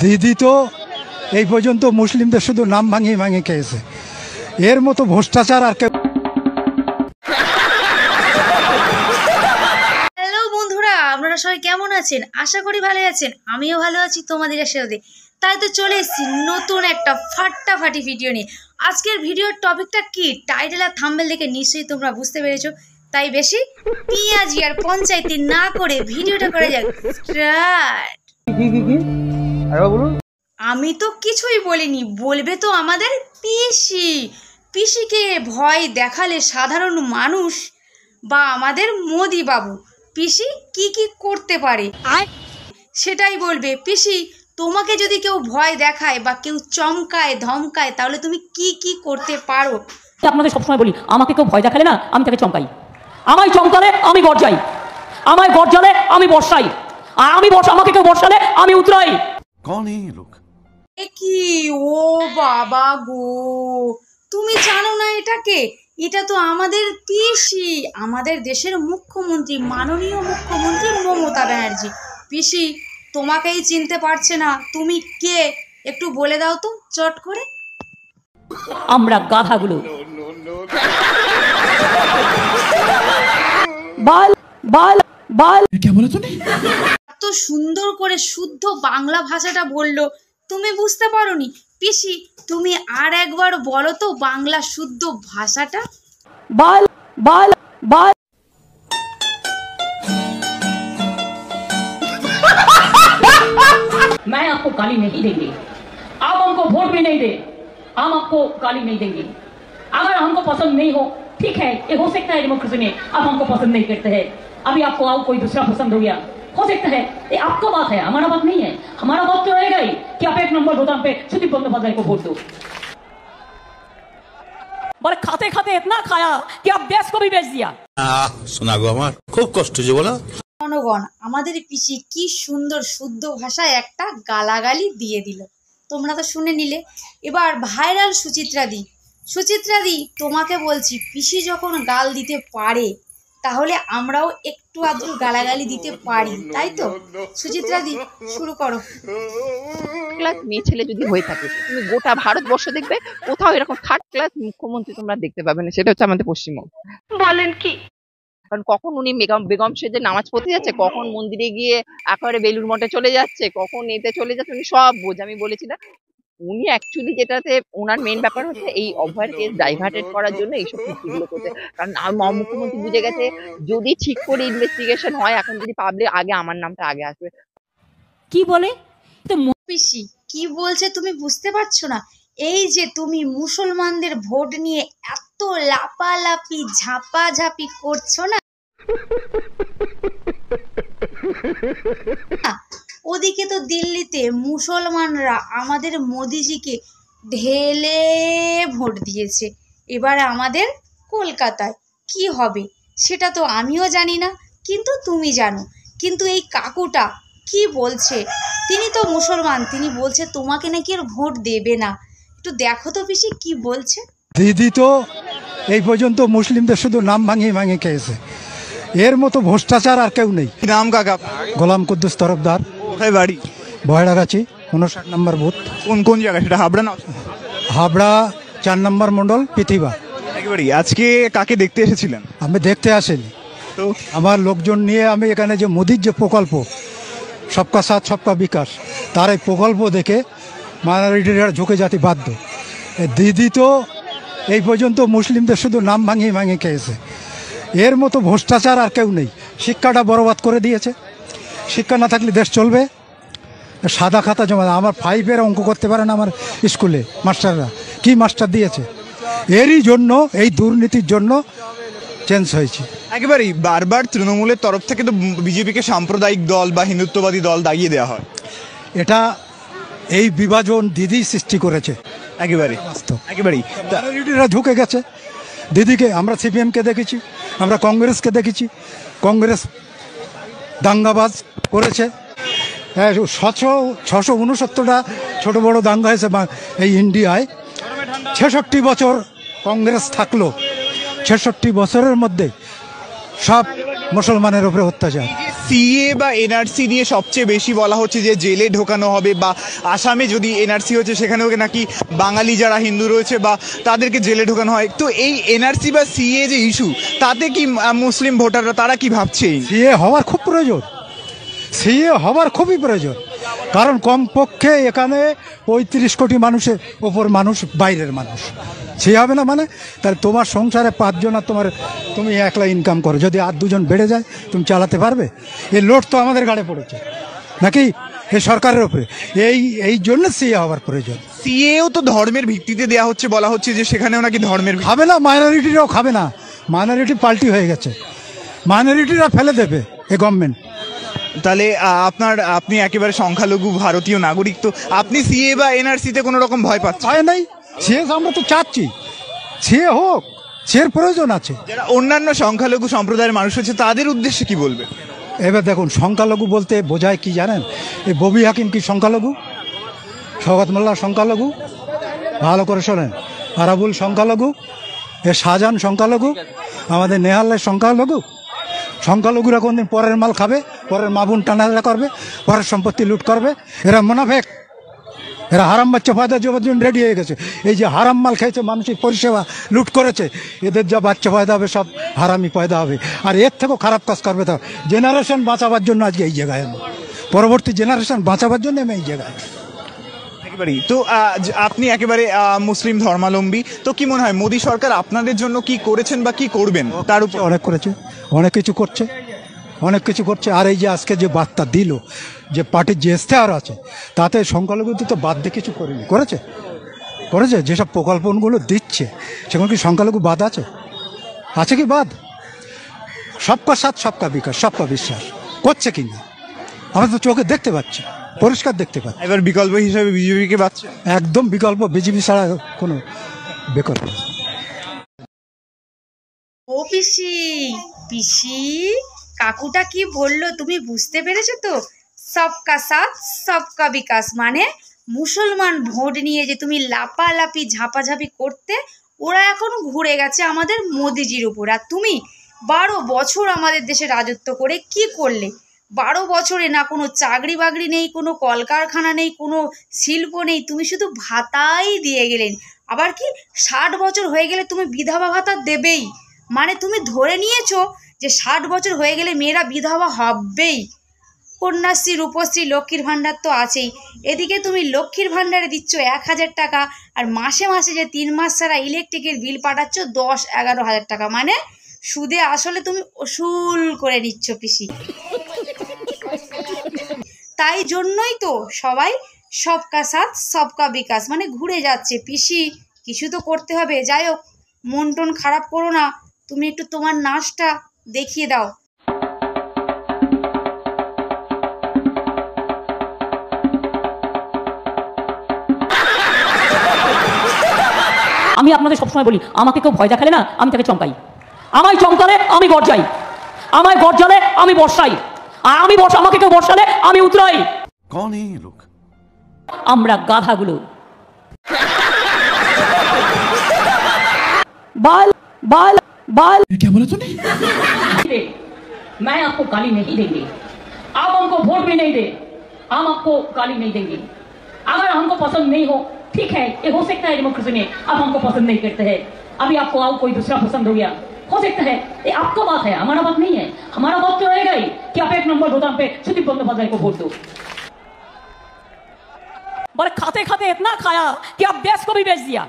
দিদি তো এই পর্যন্ত মুসলিমদের শুধু নাম ভাঙিয়ে ভাঙিয়ে খেয়েছে, এর মতো ভ্রষ্টাচার আর কেউ। হ্যালো বন্ধুরা, আপনারা সবাই কেমন আছেন? আশা করি ভালো আছেন। আমিও ভালো আছি তোমাদের আশীর্বাদে। তাই তো চলে এসেছি নতুন একটা ফাটাফাটি ভিডিও নিয়ে। আজকের ভিডিওর টপিকটা কি, টাইটেল আর থাম্বনেল দেখে নিশ্চয়ই তোমরা বুঝতে পেরেছো। তাই বেশি পিয়াজি আর পঞ্চায়েতি না করে ভিডিওটা করে যাক স্টার্ট। আমি তো কিছুই বলিনি, বলবে তো আমাদের পিসি। পিসিকে ভয় দেখালে সাধারণ মানুষ বা আমাদের মোদি বাবু পিসি কি কি করতে পারে সেটাই বলবে। পিসি, তোমাকে যদি কেউ ভয় দেখায় বা কেউ চমকায় ধমকায় তাহলে তুমি কি কি করতে পারো? আপনাদের সবসময় বলি, আমাকে কেউ ভয় দেখালে না আমি তাকে চমকাই, আমায় চমকালে আমি গর্জাই, আমায় গর্জালে আমি বর্ষাই, আর আমি আমাকে কেউ বর্ষালে আমি উতরাই। कौन है ये लोग? কি ও বাবা গো, তুমি জানো না এটাকে? এটা তো আমাদের পিসি, আমাদের দেশের মুখ্যমন্ত্রী, মাননীয় মুখ্যমন্ত্রী মমতা ব্যানার্জি। পিসি তোমাকেই চিনতে পারছে না, তুমি কে একটু বলে দাও তো চট করে। আমরা গাধাগুলো। বাল বাল বাল क्या बोला तूने? এত সুন্দর করে শুদ্ধ বাংলা ভাষাটা বললো, তুমি বুঝতে পারোনি? পিসি তুমি আর একবার বলো তো বাংলা শুদ্ধ ভাষাটা। बाल बाल बाल मैं आपको गाली नहीं देंगे, आप हमको वोट भी नहीं दे, हम आपको गाली नहीं देंगे। अगर हमको पसंद नहीं हो ठीक है, ये हो सकता है डेमोक्रेसी में आप हमको पसंद नहीं करते हैं, अभी आपको और कोई दूसरा पसंद हो गया, हो सकता है। ये आपका बात है, हमारा बात नहीं है। हमारा बात तो रहेगा ही कि आप 1 नंबर बोताम पे सुदीप बंदोपाध्याय को वोट दो। बोले खाते खाते इतना खाया कि आप देश को भी बेच दिया। सुना गो আমার খুব কষ্ট যে বলো। জনগণ, আমাদের পিসি কি সুন্দর শুদ্ধ ভাষায় একটা গালাগালি দিয়ে দিল, তোমরা তো শুনে নিলে। এবার ভাইরাল সুচিত্রাদি তোমাকে বলছি, পিসি যখন গাল দিতে পারে তাহলে আমরাও একটু আধটু গালাগালি দিতে পারি, তাই তো? সুচিত্রাদি শুরু করো। ক্লাস মেয়ে ছেলে যদি হয়ে থাকে, তুমি গোটা ভারতবর্ষ দেখবে কোথাও এরকম থার্ড ক্লাস মুখ্যমন্ত্রী তোমরা দেখতে পাবে না। সেটা হচ্ছে আমাদের পশ্চিমবঙ্গ। বলেন কি? কারণ কখন উনি বেগম সেজে নামাজ পড়তে যাচ্ছে, কখন মন্দিরে গিয়ে একেবারে বেলুর মঠে চলে যাচ্ছে, কখন এতে চলে যাচ্ছে, উনি সব বোঝ। আমি বলেছি না, উনি অ্যাকচুয়ালি যেটাতে ওনার মেন ব্যাপার হচ্ছে এই অভয়ের কেস ডাইভার্টেড করার জন্য এইসব কীর্তিগুলো করতে। কারণ মুখ্যমন্ত্রী বুঝে গেছে যদি ঠিক করে ইনভেস্টিগেশন হয়, এখন যদি পাবলিক আগে আমার নামটা আগে আসবে। কি বলে তো পিসি কি বলছে তুমি বুঝতে পারছো না? এই যে তুমি মুসলমানদের ভোট নিয়ে এত লাপালাপি ঝাপাঝাপি করছো না, ওদিকে তো দিল্লিতে মুসলমানরা আমাদের মোদিজিকে ঢেলে ভোট দিয়েছে। এবারে আমাদের কলকাতায় কি হবে সেটা তো আমিও জানি না, কিন্তু তুমি জানো। কিন্তু এই কাকুটা কি বলছে, তিনি তো মুসলমান, তিনি বলছে তোমাকে নাকি আর ভোট দেবে না। একটু দেখো তো পিসি কি বলছে। দিদি তো এই পর্যন্ত মুসলিমদের শুধু নাম ভাঙিয়ে ভাঙিয়ে খেয়েছে, এর মতো ভ্রষ্টাচার আর কেউ নেই। নাম কাকা? গোলাম কুদ্দুস তরফদার। কোথায় বাড়ি? বয়রাগাছি 59 নম্বর বুথ। কোন কোন জায়গা সেটা? হাবড়া না? হাবড়া 4 নম্বর মন্ডল, পৃথিবা। একেবারে। আজকে কাকে দেখতে এসেছিলেন? আমি দেখতে আসিনি তো আমার লোকজন নিয়ে আমি এখানে যে মোদির যে প্রকল্প সবকা সাথ সবকা বিকাশ, তার এই প্রকল্প দেখে মাইনরিটিরা ঝুঁকে যেতে বাধ্য। দিদি তো এই পর্যন্ত মুসলিমদের শুধু নাম ভাঙিয়ে ভাঙিয়ে খেয়েছে, এর মতো ভ্রষ্টাচার আর কেউ নেই। শিক্ষাটা বরবাদ করে দিয়েছে। শিক্ষা না থাকলে দেশ চলবে? সাদা খাতা জমা, আমার 5-এর অঙ্ক করতে পারে না আমার স্কুলে মাস্টাররা, কি মাস্টার দিয়েছে? এরই জন্য, এই দুর্নীতির জন্য চেঞ্জ হয়েছে। একেবারেই বারবার তৃণমূলের তরফ থেকে তো বিজেপিকে সাম্প্রদায়িক দল বা হিন্দুত্ববাদী দল দাগিয়ে দেওয়া হয়। এটা এই বিভাজন দিদি সৃষ্টি করেছে। একেবারে একেবারেই মাইনরিটিরা ঝুঁকে গেছে দিদিকে। আমরা সিপিএমকে দেখেছি, আমরা কংগ্রেসকে দেখেছি, কংগ্রেস দাঙ্গাবাজ করেছে। 669টা ছোট বড় দাঙ্গা হয়েছে এই ইন্ডিয়ায়। 66 বছর কংগ্রেস থাকলো, 66 বছরের মধ্যে সব মুসলমানের উপরে অত্যাচার। সিএ বা এনআরসি নিয়ে সবচেয়ে বেশি বলা হচ্ছে যে জেলে ঢোকানো হবে, বা আসামে যদি এনআরসি হচ্ছে সেখানেও নাকি বাঙালি যারা হিন্দু রয়েছে বা তাদেরকে জেলে ঢোকানো হয়। তো এই এনআরসি বা সিএ যে ইস্যু, তাতে কি মুসলিম ভোটাররা তারা কি ভাবছে? সিএ হওয়ার খুব প্রয়োজন, সিএ হওয়ার খুবই প্রয়োজন। কারণ কমপক্ষে এখানে 35 কোটি মানুষের ওপর মানুষ বাইরের মানুষ, সে হবে না মানে তাহলে তোমার সংসারে 5 জন আর তুমি একলা ইনকাম করো, যদি আর 2 জন বেড়ে যায় তুমি চালাতে পারবে? এই লোড তো আমাদের গাড়ে পড়েছে নাকি এই সরকারের ওপরে, এই জন্য সিএ হওয়ার প্রয়োজন। সিএও তো ধর্মের ভিত্তিতে দেওয়া হচ্ছে, বলা হচ্ছে যে সেখানেও নাকি ধর্মের খাবে না, মাইনরিটিরাও খাবে না, মাইনরিটি পাল্টি হয়ে গেছে, মাইনরিটিরা ফেলে দেবে এই গভর্নমেন্ট। তাহলে আপনি একেবারে সংখ্যালঘু ভারতীয় নাগরিক, তো আপনি সিএ বা এনআরসিতে কোনো রকম ভয় পাচ্ছেন? ভয় নেই, সিএ আমরা তো চাচ্ছি, সিএ হোক, সিএর প্রয়োজন আছে। যারা অন্যান্য সংখ্যালঘু সম্প্রদায়ের মানুষ আছে তাদের উদ্দেশ্যে কি বলবে? এবার দেখুন, সংখ্যালঘু বলতে বোঝায় কি জানেন? এই ববি হাকিম কি সংখ্যালঘু? শওকত মোল্লা সংখ্যালঘু? ভালো করে শোনেন, আরাবুল সংখ্যালঘু, এ শাহজাহান সংখ্যালঘু, আমাদের নেহালের সংখ্যালঘু। সংখ্যালঘুরা কোনদিন পরের মাল খাবে, পরের মাবুন টানাটা করবে, পরের সম্পত্তি লুট করবে? এরা মুনাফেক, এরা হারাম বাচ্চা পয়দা দেওয়ার জন্য রেডি হয়ে গেছে। এই যে হারাম মাল খেয়েছে, মানুষের পরিষেবা লুট করেছে, এদের যা বাচ্চা পয়দা হবে সব হারামি পয়দা হবে, আর এর থেকেও খারাপ কাজ করবে। তো জেনারেশন বাঁচাবার জন্য আজকে এই জায়গায়, আমি পরবর্তী জেনারেশন বাঁচাবার জন্য আমি এই জায়গায়। একেবারেই। তো আপনি একেবারে মুসলিম ধর্মাবলম্বী, তো কি মনে হয় মোদী সরকার আপনাদের জন্য কি করেছেন বা কি করবেন? তার উপর অনেক করেছে, অনেক কিছু করছে, অনেক কিছু করছে। আর এই যে আজকে যে বার্তা দিল, যে পার্টির যে ইশতেহার আছে, তাতে সংখ্যালঘুদের তো বাদ দিয়ে কিছু করেনি, করেছে করেছে যেসব প্রকল্পগুলো দিচ্ছে সেগুলো কি সংখ্যালঘু বাদ আছে? আছে কি বাদ? সবকা সাথ সবকা বিকাশ সবকা বিশ্বাস করছে কিনা আমরা তো চোখে দেখতে পাচ্ছি, পরিষ্কার দেখতে পাচ্ছি। এবার বিকল্প হিসাবে বিজেপিকে পাচ্ছে? একদম বিকল্প, বিজেপি ছাড়া কোনো বিকল্প। ও পিসি, পিসি কাকুটা কি বললো তুমি বুঝতে পেরেছো তো? সবকা সাথ সবকা বিকাশ মানে মুসলমান ভোট নিয়ে যে তুমি লাপালাপি ঝাপাঝাপি করতে, ওরা এখন ঘুরে গেছে আমাদের মোদিজির উপর। আর তুমি 12 বছর আমাদের দেশে রাজত্ব করে কি করলে? 12 বছরে না কোনো চাকরি বাকরি নেই, কোনো কলকারখানা নেই, কোনো শিল্প নেই, তুমি শুধু ভাতাই দিয়ে গেলেন। আবার কি 60 বছর হয়ে গেলে তুমি বিধবা ভাতা দেবেই, মানে তুমি ধরে নিয়েছো যে 60 বছর হয়ে গেলে মেয়েরা বিধবা হবেই। কন্যাশ্রী, রূপশ্রী, লক্ষ্মীর ভাণ্ডার তো আছেই, এদিকে তুমি লক্ষ্মীর ভাণ্ডারে দিচ্ছ 1000 টাকা, আর মাসে মাসে যে 3 মাস ছাড়া ইলেকট্রিকের বিল পাঠাচ্ছ 10-11 হাজার টাকা, মানে সুদে আসলে তুমি উসুল করে নিচ্ছ পিসি। তাই জন্যই তো সবাই সবকা সাথ সবকা বিকাশ মানে ঘুরে যাচ্ছে পিসি। কিছু তো করতে হবে। যাই হোক, মন টন খারাপ করো না, তুমি একটু তোমার নাচটা দেখিয়ে দাও। আমি আপনাদের সবসময় বলি, আমাকে কেউ ভয় দেখালে না আমি তাকে চমকাই, আমায় চমকালে আমি গর্জাই, আমায় গর্জালে আমি বর্ষাই, আর আমি আমাকে কেউ বর্ষালে আমি উতরাই। कौन है ये लोग? আমরা গাধাগুলো। बाल बाल बाल क्या बोला तूने? मैं आपको गाली नहीं देंगे, आप हमको वोट भी नहीं दे, हम आपको गाली नहीं देंगे। अगर हमको पसंद नहीं हो ठीक है, ये हो सकता है डेमोक्रेसी में आप हमको पसंद नहीं करते हैं, अभी आपको आओ कोई दूसरा पसंद हो गया, हो सकता है, ये आपका बात है, हमारा बात नहीं है। हमारा बात तो रहेगा ही कि आप 1 नंबर गोदाम पे सुदीप बंदोपाध्याय को वोट दो। बड़े खाते खाते इतना खाया कि आप देश को भी बेच दिया।